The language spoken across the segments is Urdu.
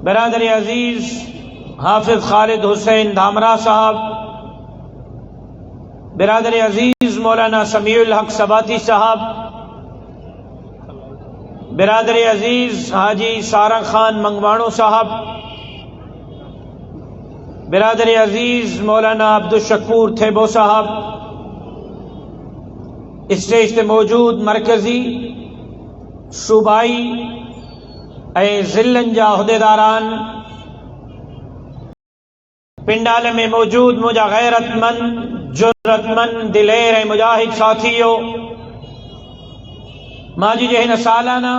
برادر عزیز حافظ خالد حسین دھامرا صاحب، برادر عزیز مولانا سمیع الحق سباتی صاحب، برادر عزیز حاجی سارا خان منگوانو صاحب، برادر عزیز مولانا عبدالشکور تھیبو صاحب، اسٹیج تے موجود مرکزی صوبائی اے ضلعن جا عہدیداران، پنڈال میں موجود مجھا غیرت مند جرت مند دلیر اے مجاہد ساتھیو، ماجی جہن سالانہ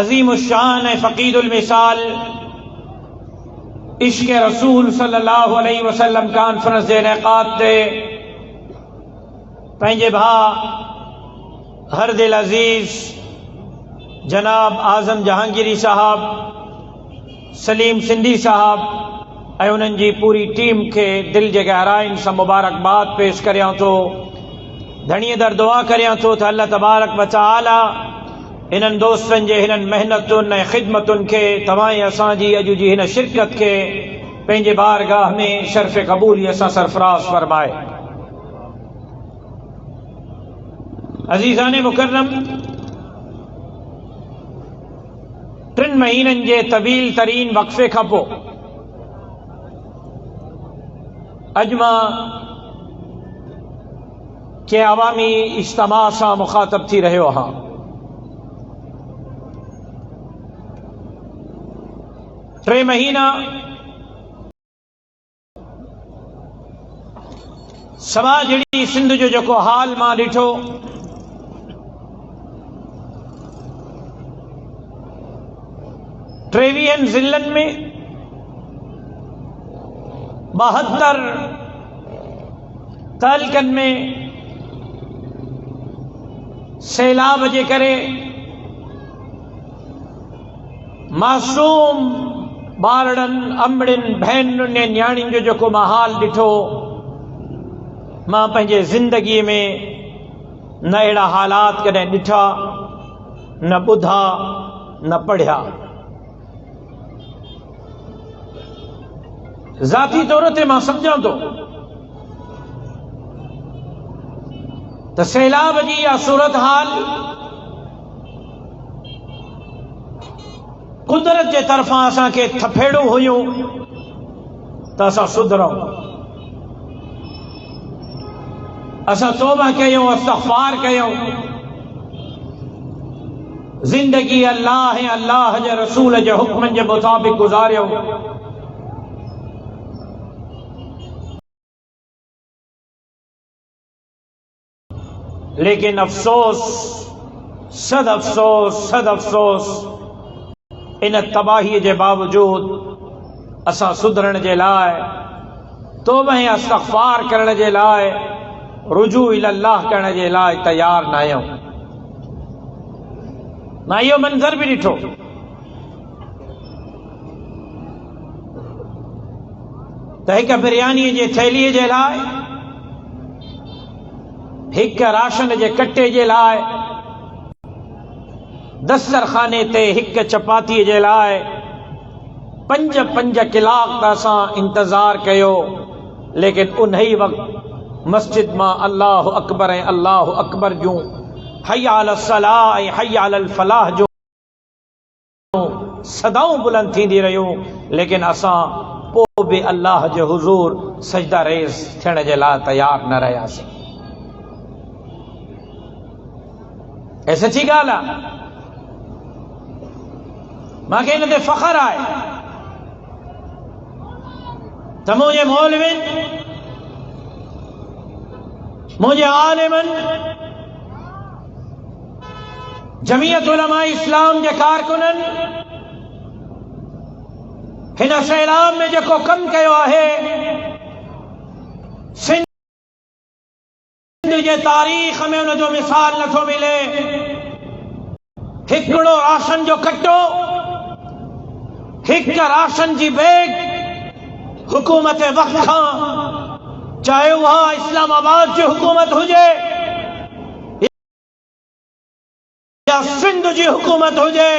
عظیم الشان فقید المثال عشق رسول صلی اللہ علیہ وسلم کانفرنس دے انعقاد دے پنجے بھا ہر دل عزیز جناب اعظم جہانگیری صاحب، سلیم سندھی صاحب اے انہن جی پوری ٹیم کے دل جے گہرائن سے مبارکباد پیش کریاں تو دھنی در دعا کریاں تو اللہ تبارک و تعالی انہن دوستن جے ہنن محنتن خدمتن کے تمام اساں جی اجو جی ہن شرکت کے پنجے بارگاہ میں شرف قبولی اساں سرفراز فرمائے۔ عزیزان مکرم، 3 مہینن جے طویل ترین وقفے کھپو اجما کے عوامی اجتماع سا مخاطب تھی رہے ہاں۔ ٹرے مہینہ سما جڑی سندھ جو جکو حال ماں ڈٹھو، ٹریوین ضلعن میں 72 تعلقن میں سیلاب جے کرے معصوم بارڑن امڑن بہنن نے نیاڑین جو جکو محال ڈٹھو، ماں پنجے زندگی میں نہ اڑا حالات کدیں ڈٹھا، نہ بدھا، نہ پڑھیا۔ ذاتی طور تے ماں سمجھاں تو سیلاب جی یا صورتحال قدرت کے طرفاں اساں کے تھپیڑو ہویوں تو اساں سدھروں، اساں توبہ کیوں، استغفار کیوں، زندگی اللہ ہے، اللہ جے رسول جے حکم جے مطابق گزاریوں۔ لیکن افسوس، صد افسوس، صد افسوس، ان تباہی جے باوجود اساں سدھرن جے لائے، توبہ استغفار کرن جے لائے، رجوع اللہ کرن جے لائے تیار نہ آیوں۔ نہ یہ منظر بھی ڈٹھو، تہک بریانی جے تھیلی جے لائے، ایک راشن جے کٹے جے لائے، دسترخانے تے ایک چپاتی جے لائے 5 کلاک تاساں انتظار کیو، لیکن انہی وقت مسجد ماں اللہ اکبر اللہ اکبر جو حی علی الصلاۃ حی علی الفلاح جو صداؤں بلند تھی دی رہیوں، لیکن اساں پو بھی اللہ جے حضور سجدہ ریز تھیڑ جے لا تیار نہ رہیا سی۔ اے سچی گالا ماں کے انہوں نے فخر آئے تو مجھے مولوین، مجھے عالمن، جمعیت علماء اسلام جے کارکنن ہن سیلاب میں جکو کم کیو ہے، سندھ جے تاریخ میں انہوں جو مثال نہ تھو ملے، ہکڑو راشن جو کٹو، ہک راشن جی بیگ حکومت وقت کھاں، چاہے وہاں اسلام آباد کی حکومت ہو جائے یا سندھ جی حکومت ہو جائے،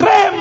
3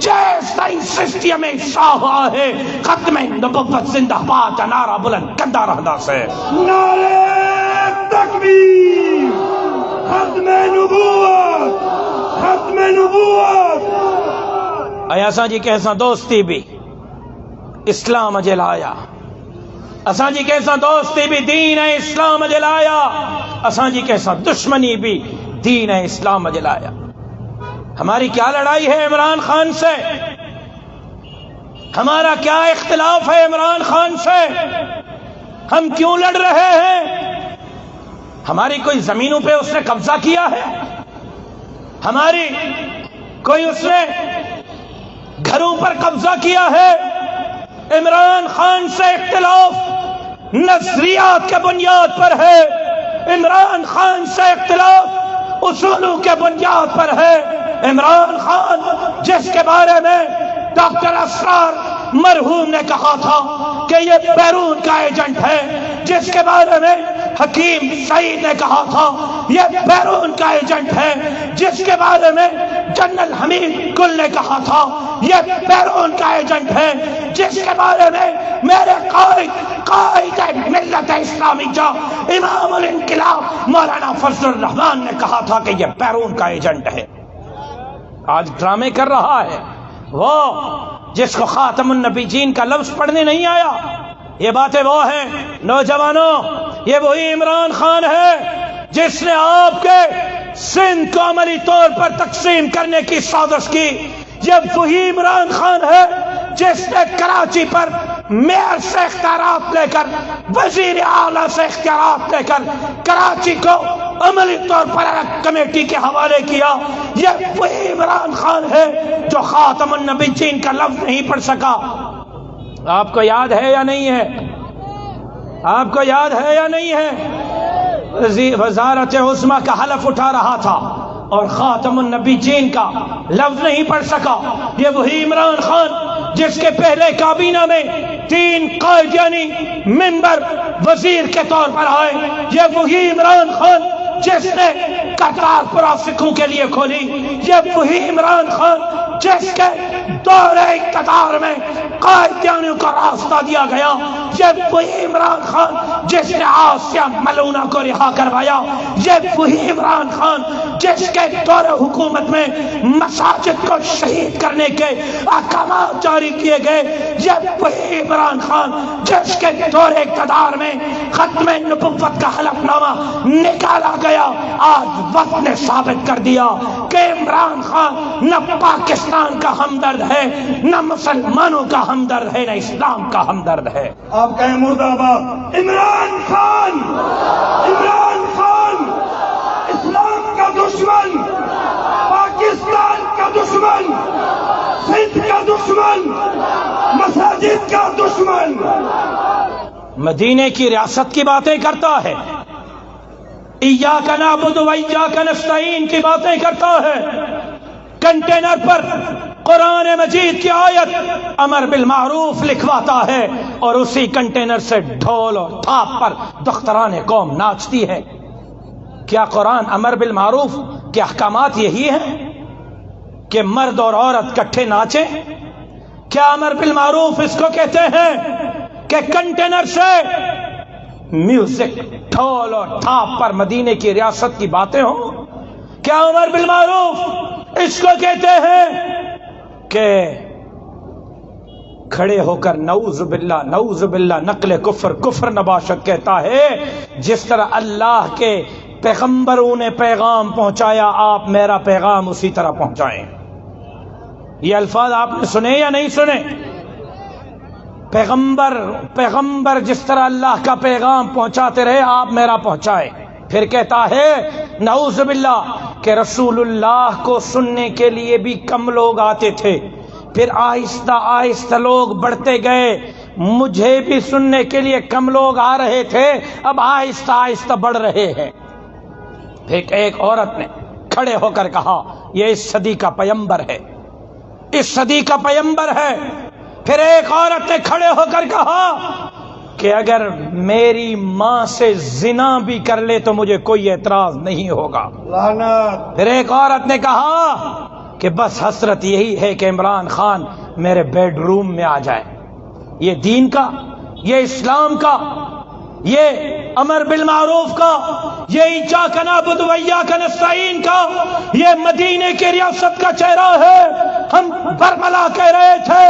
جیسا سسٹم شاہ ہے ختم نبوت زندہ باد نعرہ بلند کندہ رہدا سے نعرہ تکبیر، ختم نبوت، ختم نبوت۔ اے اساں جی کیسا دوستی بھی اسلام جلایا، اساں جی کیسا دوستی بھی دین اسلام جلایا، اساں جی کیسا دشمنی بھی دین اسلام جلایا۔ ہماری کیا لڑائی ہے عمران خان سے؟ ہمارا کیا اختلاف ہے عمران خان سے؟ ہم کیوں لڑ رہے ہیں؟ ہماری کوئی زمینوں پہ اس نے قبضہ کیا ہے؟ ہماری کوئی اس نے گھروں پر قبضہ کیا ہے؟ عمران خان سے اختلاف نظریات کے بنیاد پر ہے، عمران خان سے اختلاف اصولوں کے بنیاد پر ہے۔ عمران خان جس کے بارے میں ڈاکٹر اسرار مرحوم نے کہا تھا کہ یہ بیرون کا ایجنٹ ہے، جس کے بارے میں حکیم سعید نے کہا تھا یہ بیرون کا ایجنٹ ہے، جس کے بارے میں جنرل حمید گل نے کہا تھا یہ بیرون کا ایجنٹ ہے، جس کے بارے میں میرے قائد ملت اسلامیہ امام الانقلاب مولانا فضل الرحمان نے کہا تھا کہ یہ بیرون کا ایجنٹ ہے۔ آج ڈرامے کر رہا ہے وہ جس کو خاتم النبیین کا لفظ پڑھنے نہیں آیا۔ یہ باتیں وہ ہیں نوجوانوں، یہ وہی عمران خان ہے جس نے آپ کے سندھ کو عملی طور پر تقسیم کرنے کی سازش کی۔ یہ وہی عمران خان ہے جس نے کراچی پر میئر سے اختیارات لے کر، وزیر اعلیٰ سے اختیارات لے کر کراچی کو عملی طور پر الگ کمیٹی کے حوالے کیا۔ یہ وہی عمران خان ہے جو خاتم النبیین کا لفظ نہیں پڑھ سکا۔ آپ کو یاد ہے یا نہیں ہے؟ آپ کو یاد ہے یا نہیں ہے؟ وزارت عظمیٰ کا حلف اٹھا رہا تھا اور خاتم النبیین کا لفظ نہیں پڑھ سکا۔ یہ وہی عمران خان جس کے پہلے کابینہ میں 3 قائدیانی ممبر وزیر کے طور پر آئے۔ یہ وہی عمران خان جس نے کرتارپورہ سکھوں کے لیے کھولی۔ یہ وہی عمران خان جس کے دور اقتدار میں قائدیانیوں کو راستہ دیا گیا۔ یہ وہی عمران خان جس نے آسیہ ملونہ کو رہا کروایا۔ یہ وہی عمران خان جس کے دور حکومت میں مساجد کو شہید کرنے کے احکامات جاری کیے گئے۔ یہ وہی عمران خان جس کے دور اقتدار میں ختم نبوت کا حلف نامہ نکالا گیا۔ آج وقت نے ثابت کر دیا کہ عمران خان نہ پاکستان کا ہمدرد ہے، نہ مسلمانوں کا ہمدرد ہے، نہ اسلام کا ہمدرد ہے۔ آپ کہیں مرد آباد عمران خان، عمران خان اسلام کا دشمن، پاکستان کا دشمن، سندھ کا دشمن، مساجد کا دشمن، مدینے کی ریاست کی باتیں کرتا ہے، ایاک نعبد و ایاک نستعین کی باتیں کرتا ہے، کنٹینر پر قرآن مجید کی آیت امر بالمعروف لکھواتا ہے اور اسی کنٹینر سے ڈھول اور تھاپ پر دختران قوم ناچتی ہے۔ کیا قرآن امر بالمعروف کے احکامات یہی ہیں کہ مرد اور عورت کٹھے ناچیں؟ کیا امر بالمعروف اس کو کہتے ہیں کہ کنٹینر سے میوزک، ڈھول اور تھاپ پر مدینے کی ریاست کی باتیں ہوں؟ کیا امر بالمعروف اس کو کہتے ہیں کہ کھڑے ہو کر نعوذ باللہ نعوذ باللہ نقل کفر کفر نباشت کہتا ہے؟ جس طرح اللہ کے پیغمبروں نے پیغام پہنچایا آپ میرا پیغام اسی طرح پہنچائیں۔ یہ الفاظ آپ نے سنے یا نہیں سنے؟ پیغمبر جس طرح اللہ کا پیغام پہنچاتے رہے آپ میرا پہنچائے۔ پھر کہتا ہے نعوذ باللہ کہ رسول اللہ کو سننے کے لیے بھی کم لوگ آتے تھے، پھر آہستہ آہستہ لوگ بڑھتے گئے، مجھے بھی سننے کے لیے کم لوگ آ رہے تھے، اب آہستہ آہستہ بڑھ رہے ہیں۔ پھر ایک عورت نے کھڑے ہو کر کہا یہ اس صدی کا پیغمبر ہے، اس صدی کا پیغمبر ہے۔ پھر ایک عورت نے کھڑے ہو کر کہا کہ اگر میری ماں سے زنا بھی کر لے تو مجھے کوئی اعتراض نہیں ہوگا۔ لعنت۔ پھر ایک عورت نے کہا کہ بس حسرت یہی ہے کہ عمران خان میرے بیڈ روم میں آ جائے. یہ دین کا، یہ اسلام کا، یہ امر بالمعروف کا، یہ ایاک نعبد و ایاک نستعین کا، یہ مدینے کی ریاست کا چہرہ ہے. ہم برملا کہہ رہے تھے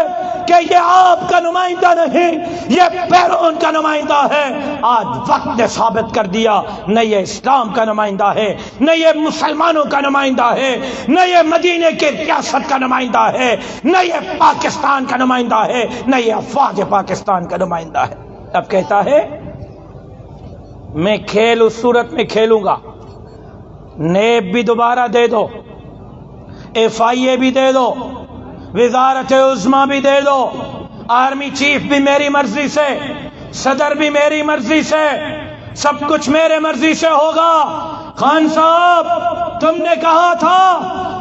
کہ یہ آپ کا نمائندہ نہیں، یہ بیرون کا نمائندہ ہے. آج وقت نے ثابت کر دیا نہ یہ اسلام کا نمائندہ ہے، نہ یہ مسلمانوں کا نمائندہ ہے، نہ یہ مدینے کی ریاست کا نمائندہ ہے، نہ یہ پاکستان کا نمائندہ ہے، نہ یہ افواج پاکستان کا نمائندہ ہے. اب کہتا ہے میں کھیل اس صورت میں کھیلوں گا، نیب بھی دوبارہ دے دو، FIA بھی دے دو، وزارت عظمیٰ بھی دے دو، آرمی چیف بھی میری مرضی سے، صدر بھی میری مرضی سے، سب کچھ میرے مرضی سے ہوگا. خان صاحب تم نے کہا تھا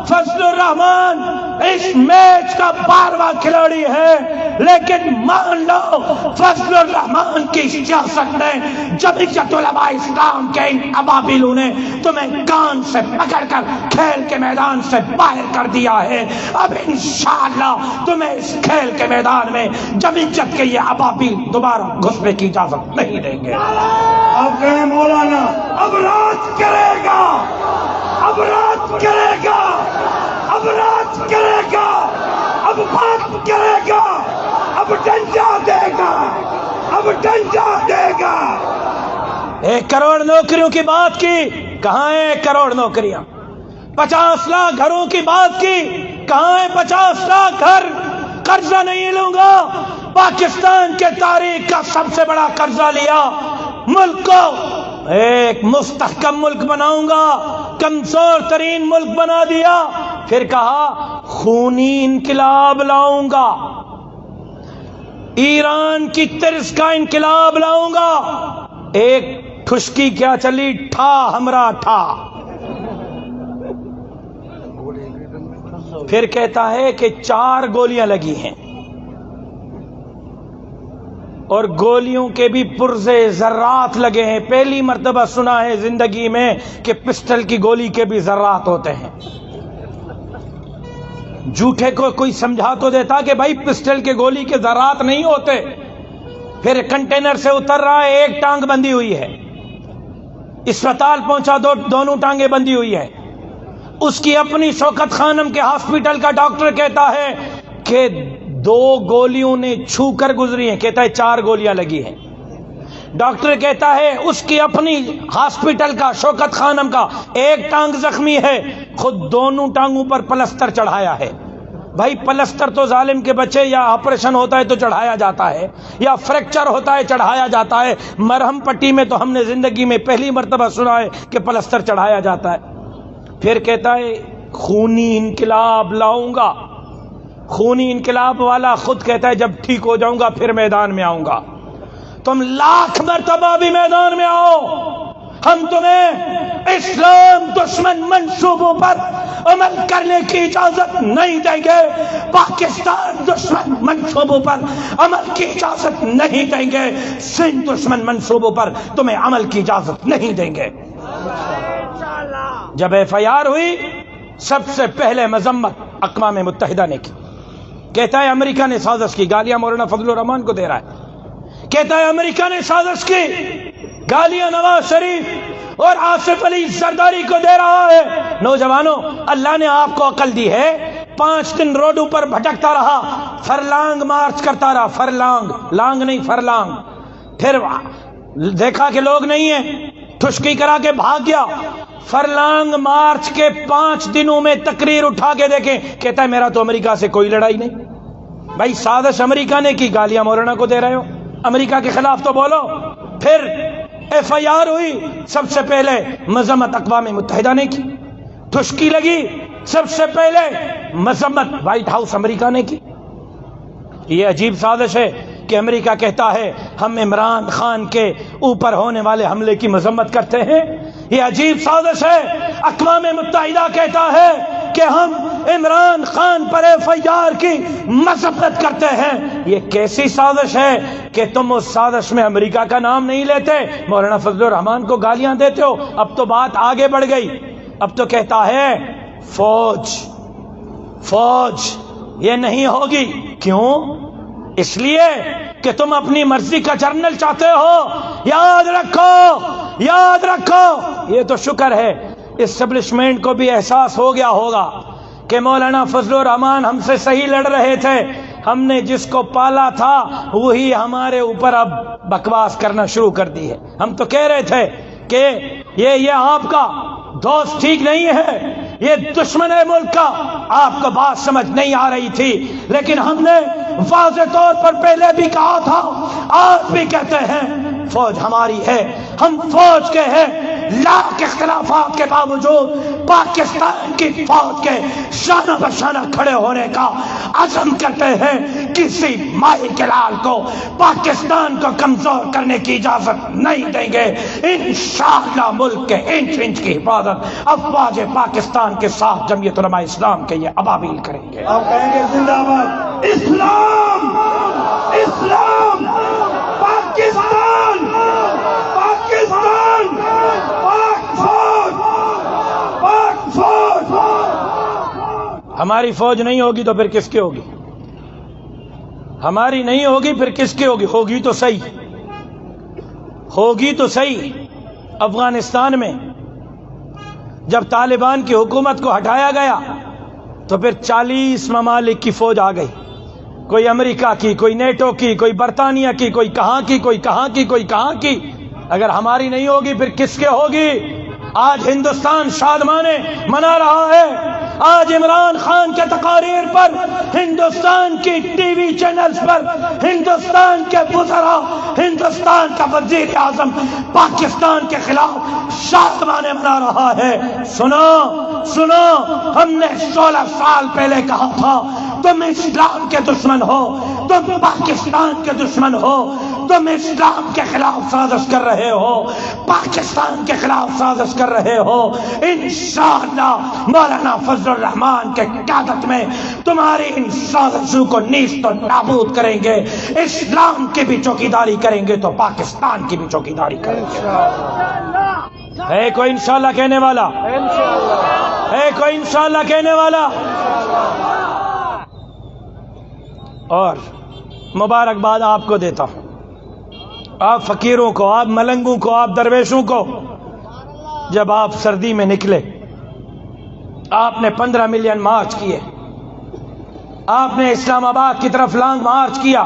فضل الرحمان اس میچ کا 12واں کھلاڑی ہے، لیکن مان لو فضل الرحمان کی سیاست نے، جمعیت علماء اسلام کے ان ابابیلوں نے تمہیں کان سے پکڑ کر کھیل کے میدان سے باہر کر دیا ہے. اب انشاءاللہ تمہیں اس کھیل کے میدان میں جمعیت کے یہ ابابیل دوبارہ گھسنے کی اجازت نہیں دیں گے. اب کہیں مولانا اب رات کرے گا، اب رات کرے گا، اب رات کرے گا، اب بات کرے گا، اب ڈنڈا دے گا، اب ڈنڈا دے گا. 1 کروڑ نوکریوں کی بات کی، کہاں ہے 1 کروڑ نوکریاں؟ 50 لاکھ گھروں کی بات کی، کہاں ہے 50 لاکھ گھر؟ قرضہ نہیں لوں گا، پاکستان کے تاریخ کا سب سے بڑا قرضہ لیا، ملک کو ایک مستحکم ملک بناؤں گا، کمزور ترین ملک بنا دیا. پھر کہا خونی انقلاب لاؤں گا، ایران کی طرز کا انقلاب لاؤں گا. ایک ٹھشکی کیا چلی، ٹھا ہمرا ٹھا. پھر کہتا ہے کہ 4 گولیاں لگی ہیں اور گولیوں کے بھی پرزے ذرات لگے ہیں. پہلی مرتبہ سنا ہے زندگی میں کہ پسٹل کی گولی کے بھی ذرات ہوتے ہیں. جھوٹے کو کوئی سمجھا تو دیتا کہ بھائی پسٹل کے گولی کے ذرات نہیں ہوتے. پھر کنٹینر سے اتر رہا ہے، ایک ٹانگ بندھی ہوئی ہے، اسپتال پہنچا دونوں ٹانگیں بندھی ہوئی ہے. اس کی اپنی شوکت خانم کے ہاسپٹل کا ڈاکٹر کہتا ہے کہ 2 گولیوں نے چھو کر گزری ہیں، کہتا ہے 4 گولیاں لگی ہیں. ڈاکٹر کہتا ہے اس کی اپنی ہاسپٹل کا شوکت خانم کا ایک ٹانگ زخمی ہے، خود دونوں ٹانگوں پر پلستر چڑھایا ہے. بھائی پلستر تو ظالم کے بچے، یا آپریشن ہوتا ہے تو چڑھایا جاتا ہے، یا فریکچر ہوتا ہے چڑھایا جاتا ہے. مرہم پٹی میں تو ہم نے زندگی میں پہلی مرتبہ سنا ہے کہ پلستر چڑھایا جاتا ہے. پھر کہتا ہے خونی انقلاب لاؤں گا. خونی انقلاب والا خود کہتا ہے جب ٹھیک ہو جاؤں گا پھر میدان میں آؤں گا. تم 1,00,000 مرتبہ بھی میدان میں آؤ، ہم تمہیں اسلام دشمن منصوبوں پر عمل کرنے کی اجازت نہیں دیں گے، پاکستان دشمن منصوبوں پر عمل کی اجازت نہیں دیں گے، سندھ دشمن منصوبوں پر تمہیں عمل کی اجازت نہیں دیں گے. جب FIR ہوئی سب سے پہلے مذمت اقوام متحدہ نے کی. کہتا ہے امریکہ نے سازش کی، گالیاں مولانا فضل الرحمان کو دے رہا ہے. کہتا ہے امریکہ نے سازش کی، گالیاں نواز شریف اور آصف علی زرداری کو دے رہا ہے. نوجوانوں اللہ نے آپ کو عقل دی ہے، 5 دن روڈوں پر بھٹکتا رہا، فرلانگ مارچ کرتا رہا، فرلانگ، لانگ نہیں فرلانگ. پھر دیکھا کہ لوگ نہیں ہیں، ٹھشکی کرا کے بھاگ گیا. فرلانگ مارچ کے 5 دنوں میں تقریر اٹھا کے دیکھیں، کہتا ہے میرا تو امریکہ سے کوئی لڑائی نہیں. بھائی سازش امریکہ نے کی، گالیاں مولانا کو دے رہے ہو، امریکہ کے خلاف تو بولو. پھر FIR ہوئی، سب سے پہلے مذمت اقوام متحدہ نے کی. ٹھشکی لگی، سب سے پہلے مذمت وائٹ ہاؤس امریکہ نے کی. یہ عجیب سازش ہے کہ امریکہ کہتا ہے ہم عمران خان کے اوپر ہونے والے حملے کی مذمت کرتے ہیں. یہ عجیب سازش ہے. اقوام متحدہ کہتا ہے کہ ہم عمران خان پر FIR کی مذمت کرتے ہیں. یہ کیسی سازش ہے کہ تم اس سازش میں امریکہ کا نام نہیں لیتے، مولانا فضل الرحمان کو گالیاں دیتے ہو. اب تو بات آگے بڑھ گئی، اب تو کہتا ہے فوج فوج یہ نہیں ہوگی. کیوں؟ اس لیے کہ تم اپنی مرضی کا جنرل چاہتے ہو. یاد رکھو، یاد رکھو. یہ تو شکر ہے اسٹیبلشمنٹ کو بھی احساس ہو گیا ہوگا کہ مولانا فضل الرحمان ہم سے صحیح لڑ رہے تھے. ہم نے جس کو پالا تھا وہی ہمارے اوپر اب بکواس کرنا شروع کر دی ہے. ہم تو کہہ رہے تھے کہ یہ آپ کا دوست ٹھیک نہیں ہے، یہ دشمن ہے ملک کا. آپ کو بات سمجھ نہیں آ رہی تھی، لیکن ہم نے واضح طور پر پہلے بھی کہا تھا، آج بھی کہتے ہیں فوج ہماری ہے. ہم فوج کے ہیں. لاکھ اختلافات کے باوجود پاکستان کی فوج کے شانہ بشانہ کھڑے ہونے کا عزم کرتے ہیں. کسی مائی کے لال کو پاکستان کو کمزور کرنے کی اجازت نہیں دیں گے. انشاءاللہ ملک کے انچ انچ کی حفاظت افواج پاکستان کے ساتھ جمعیت علماء اسلام کے یہ ابابیل کریں گے. آپ کہیں گے زندہ باد اسلام، اسلام، پاکستان، پاکستان، پاک فوج، پاک فوج. ہماری فوج نہیں ہوگی تو پھر کس کی ہوگی؟ ہماری نہیں ہوگی پھر کس کی ہوگی؟ ہوگی تو صحیح، ہوگی تو صحیح. افغانستان میں جب طالبان کی حکومت کو ہٹایا گیا تو پھر 40 ممالک کی فوج آ گئی. کوئی امریکہ کی، کوئی نیٹو کی، کوئی برطانیہ کی، کوئی کہاں کی، کوئی کہاں کی، کوئی کہاں کی. اگر ہماری نہیں ہوگی پھر کس کے ہوگی؟ آج ہندوستان شادمانے منا رہا ہے. آج عمران خان کے تقاریر پر، ہندوستان کی ٹی وی چینلز پر ہندوستان کے وزراء، ہندوستان کا وزیر اعظم پاکستان کے خلاف شادمانے منا رہا ہے. سنو سنو، ہم نے 16 سال پہلے کہا تھا تم اسلام کے دشمن ہو، تم پاکستان کے دشمن ہو، تم اسلام کے خلاف سازش کر رہے ہو، پاکستان کے خلاف سازش کر رہے ہو. انشاءاللہ مولانا فضل الرحمان کے قیادت میں تمہاری ان سازشوں کو نیست و نابود کریں گے. اسلام کی بھی چوکیداری کریں گے تو پاکستان کی بھی چوکیداری کریں گے. ہے کوئی انشاءاللہ کہنے والا؟ ہے کوئی انشاءاللہ کہنے والا؟ اور مبارکباد آپ کو دیتا ہوں، آپ فقیروں کو، آپ ملنگوں کو، آپ درویشوں کو. جب آپ سردی میں نکلے، آپ نے 15 ملین مارچ کیے، آپ نے اسلام آباد کی طرف لانگ مارچ کیا،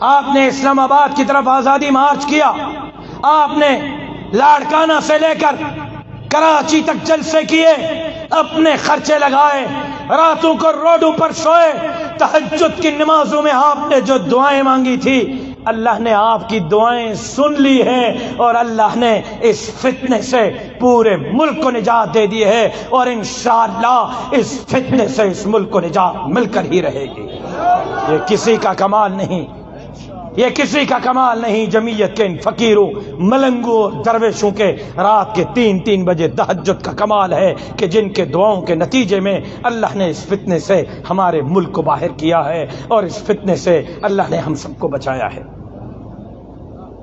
آپ نے اسلام آباد کی طرف آزادی مارچ کیا، آپ نے لاڑکانہ سے لے کر کراچی تک جلسے کیے، اپنے خرچے لگائے، راتوں کو روڈوں پر سوئے، تہجد کی نمازوں میں آپ نے جو دعائیں مانگی تھی اللہ نے آپ کی دعائیں سن لی ہیں، اور اللہ نے اس فتنے سے پورے ملک کو نجات دے دی ہے، اور انشاءاللہ اس فتنے سے اس ملک کو نجات مل کر ہی رہے گی. یہ کسی کا کمال نہیں، یہ کسی کا کمال نہیں. جمعیت کے ان فقیروں، ملنگوں، درویشوں کے رات کے 3 بجے تہجد کا کمال ہے کہ جن کے دعاؤں کے نتیجے میں اللہ نے اس فتنے سے ہمارے ملک کو باہر کیا ہے، اور اس فتنے سے اللہ نے ہم سب کو بچایا ہے.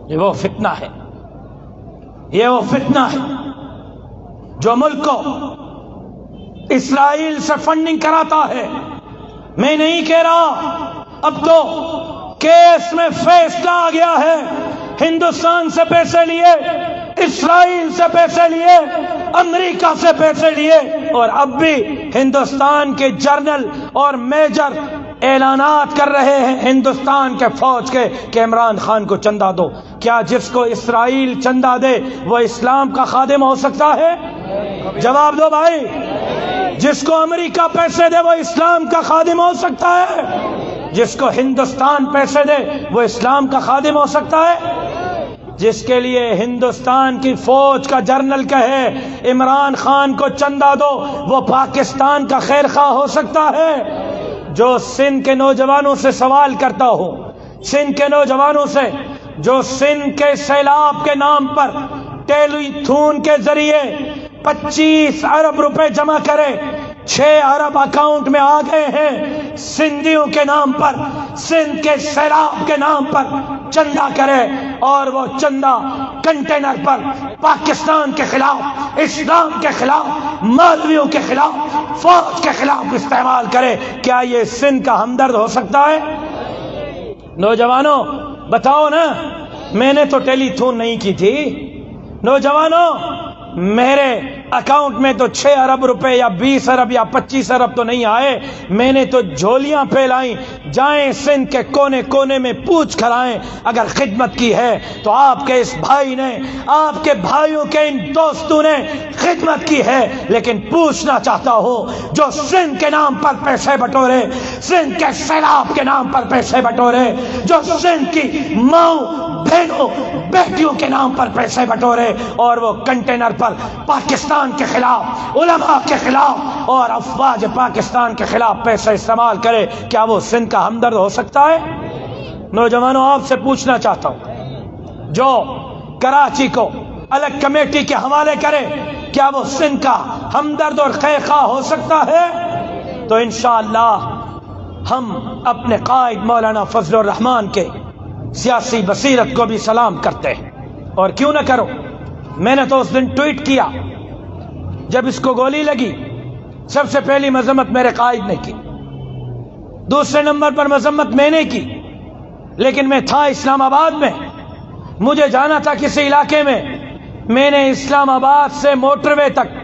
یہ وہ فتنہ ہے، یہ وہ فتنہ ہے جو ملک کو اسرائیل سے فنڈنگ کراتا ہے. میں نہیں کہہ رہا، اب تو کیس میں فیصلہ آ گیا ہے. ہندوستان سے پیسے لیے، اسرائیل سے پیسے لیے، امریکہ سے پیسے لیے، اور اب بھی ہندوستان کے جنرل اور میجر اعلانات کر رہے ہیں ہندوستان کے فوج کے کہ عمران خان کو چندہ دو. کیا جس کو اسرائیل چندہ دے وہ اسلام کا خادم ہو سکتا ہے؟ جواب دو بھائی. جس کو امریکہ پیسے دے وہ اسلام کا خادم ہو سکتا ہے؟ جس کو ہندوستان پیسے دے وہ اسلام کا خادم ہو سکتا ہے؟ جس کے لیے ہندوستان کی فوج کا جنرل کہے عمران خان کو چندہ دو وہ پاکستان کا خیر خواہ ہو سکتا ہے؟ جو سندھ کے نوجوانوں سے سوال کرتا ہو، سندھ کے نوجوانوں سے جو سندھ کے سیلاب کے نام پر ٹیلی تھون کے ذریعے 25 ارب روپے جمع کرے، 6 ارب اکاؤنٹ میں آ گئے ہیں، سندھیوں کے نام پر، سندھ کے سیلاب کے نام پر چندہ کرے، اور وہ چندہ کنٹینر پر پاکستان کے خلاف، اسلام کے خلاف، مولویوں کے خلاف، فوج کے خلاف استعمال کرے، کیا یہ سندھ کا ہمدرد ہو سکتا ہے؟ نوجوانوں بتاؤ نا، میں نے تو ٹیلی تھون نہیں کی تھی۔ نوجوانوں میرے اکاؤنٹ میں تو 6 ارب روپے یا 20 ارب یا 25 ارب تو نہیں آئے، میں نے تو جھولیاں پھیلائیں۔ جائیں سندھ کے کونے کونے میں پوچھ کر آئیں، اگر خدمت کی ہے تو آپ کے اس بھائی نے، آپ کے بھائیوں کے ان دوستوں نے خدمت کی ہے۔ لیکن پوچھنا چاہتا ہوں، جو سندھ کے نام پر پیسے بٹورے، سندھ کے سیلاب کے نام پر پیسے بٹورے، جو سندھ کی ماؤں بہنوں بیٹیوں کے نام پر پیسے بٹورے، اور وہ کنٹینر پر پاکستان کے خلاف، علماء کے خلاف اور افواج پاکستان کے خلاف پیسے استعمال کرے، کیا وہ سندھ کا ہمدرد ہو سکتا ہے؟ نوجوانوں آپ سے پوچھنا چاہتا ہوں، جو کراچی کو الگ کمیٹی کے حوالے کرے، کیا وہ سندھ کا ہمدرد اور خیرخواہ ہو سکتا ہے؟ تو انشاءاللہ ہم اپنے قائد مولانا فضل الرحمان کے سیاسی بصیرت کو بھی سلام کرتے ہیں۔ اور کیوں نہ کرو، میں نے تو اس دن ٹویٹ کیا جب اس کو گولی لگی، سب سے پہلی مذمت میرے قائد نے کی، دوسرے نمبر پر مذمت میں نے کی، لیکن میں تھا اسلام آباد میں، مجھے جانا تھا کسی علاقے میں نے اسلام آباد سے موٹر وے تک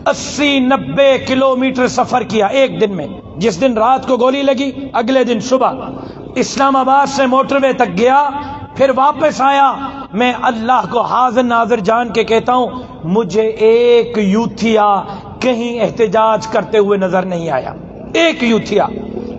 80-90 کلومیٹر سفر کیا ایک دن میں۔ جس دن رات کو گولی لگی، اگلے دن صبح اسلام آباد سے موٹر وے تک گیا، پھر واپس آیا۔ میں اللہ کو حاضر ناظر جان کے کہتا ہوں، مجھے ایک یوتھیا کہیں احتجاج کرتے ہوئے نظر نہیں آیا، ایک یوتھیا۔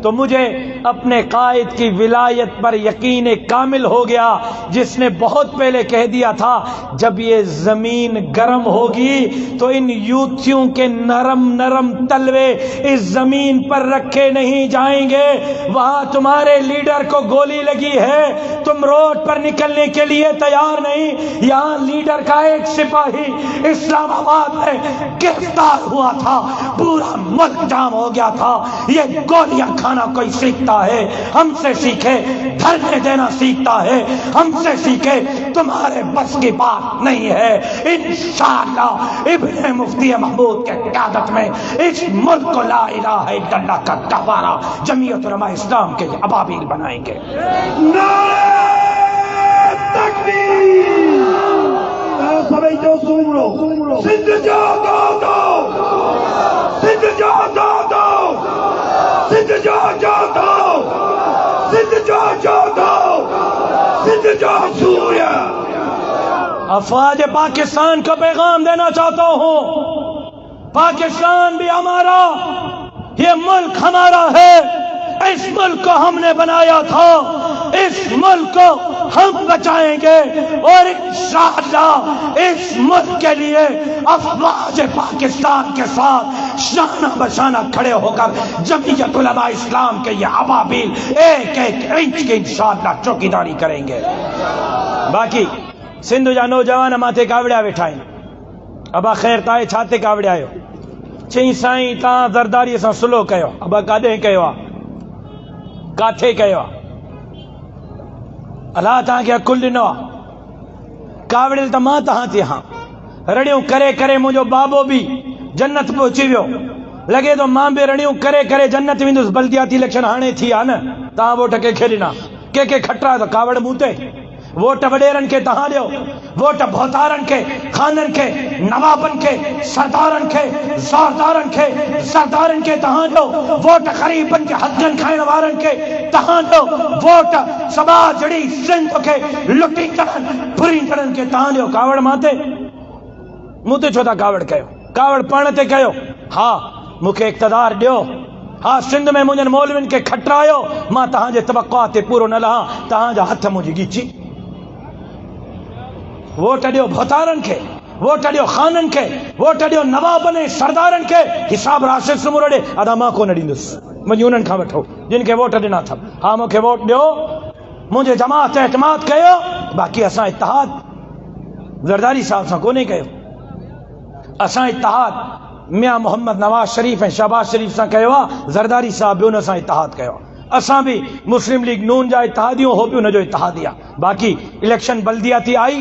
تو مجھے اپنے قائد کی ولایت پر یقین کامل ہو گیا، جس نے بہت پہلے کہہ دیا تھا جب یہ زمین گرم ہوگی تو ان یوتھیوں کے نرم نرم تلوے اس زمین پر رکھے نہیں جائیں گے۔ وہاں تمہارے لیڈر کو گولی لگی ہے، تم روڈ پر نکلنے کے لیے تیار نہیں۔ یہاں لیڈر کا ایک سپاہی اسلام آباد میں گرفتار ہوا تھا، پورا ملک جام ہو گیا تھا۔ یہ گولیاں کھانا کوئی سیکھتا ہے، ہم سے سیکھے، دھرنے دینا سیکھتا ہے، ہم سے سیکھے، تمہارے بس کی بات نہیں ہے۔ انشاءاللہ ابن مفتی محمود کے قیادت میں اس ملک کو لا الہ الا اللہ کا گہوارہ جمعیت علماء اسلام کے ابابیل بنائیں گے۔ نعرہ تکبیر! سبھی جو سن لو، سندھ جو دو، سندھ جو دو، سندھ جو دو، سندھ جو دو، سندھ جو سوریا۔ افواج پاکستان کو پیغام دینا چاہتا ہوں، پاکستان بھی ہمارا، یہ ملک ہمارا ہے، اس ملک کو ہم نے بنایا تھا، اس ملک کو ہم بچائیں گے، اور انشاءاللہ اس ملک کے لیے افواج پاکستان کے ساتھ شانہ بشانہ کھڑے ہو کر جمعیت علماء اسلام کے یہ ابابیل ایک ایک انچ کی انشاءاللہ چوکیداری کریں گے۔ باقی سندھ جا نوجوان ماتھے کاوڑیا ویٹھائیں، ابا خیر تائے چھاتے کاوڑیا آیو، چئی سائیں تاں زرداری سان سلو کیو، ابا کادے کیو، کاتھے کیو، اللہ تاں کے کل ڈنو کاوڑل تا ماں تاں تے ہاں رڑیوں کرے کرے مجھو بابو بھی جنت پہنچی ویو، لگے تو ماں بھی رڑیوں کرے کرے جنت ویندس۔ بلدیاتی الیکشن ہانے تھی آ نا، تاں ووٹ کے کھیڑنا کے کھٹرا تو کاوڑ موتے، ووٹ وڈیرن کے تہاں ڈیو، ووٹ بھوتارن کے، خانن کے، نوابن کے، سردارن کے، زوردارن کے، سردارن کے تہاں ڈیو، ووٹ غریبن کے، حدن کھائن وارن کے تہاں ڈیو، ووٹ سبا جڑی سندھ کے لٹی کرن پھری کرن کے تہاں ڈیو۔ کاوڑ ماتے موتے چھو تا کاوڑ کہو، کاوڑ پڑھتے کہو، ہاں مکھے اقتدار ڈیو، ہاں سندھ میں مجھن مولوین کے کھٹرایو، ماں تہاں جے توقعات پورو نہ لہاں، تہاں جا ہتھ مجھے گیچی۔ ووٹ ڈیو بھوتارن کے، ووٹ ڈیو خانن کے، ووٹ ڈیو نوابن سردارن کے، حساب راشد سمورڑے ادا ماں کو نہ ڈیندس، مجھے انہن کھا وٹھو جن کے ووٹ ڈینا تھا، ہاں مکھے ووٹ ڈیو، مجھے جماعت اعتماد کہو، باقی اساں اتحاد زرداری صاحب سان کو نہیں کہو، اساں اتحاد میاں محمد نواز شریف ہیں شہباز شریف سان کہو، زرداری صاحب بھی ان سان اتحاد کہو، اساں بھی مسلم لیگ نون جا اتحادیوں ہو بھی ان جو اتحادیہ۔ باقی الیکشن بلدیاتی آئی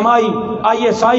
MI, ISI,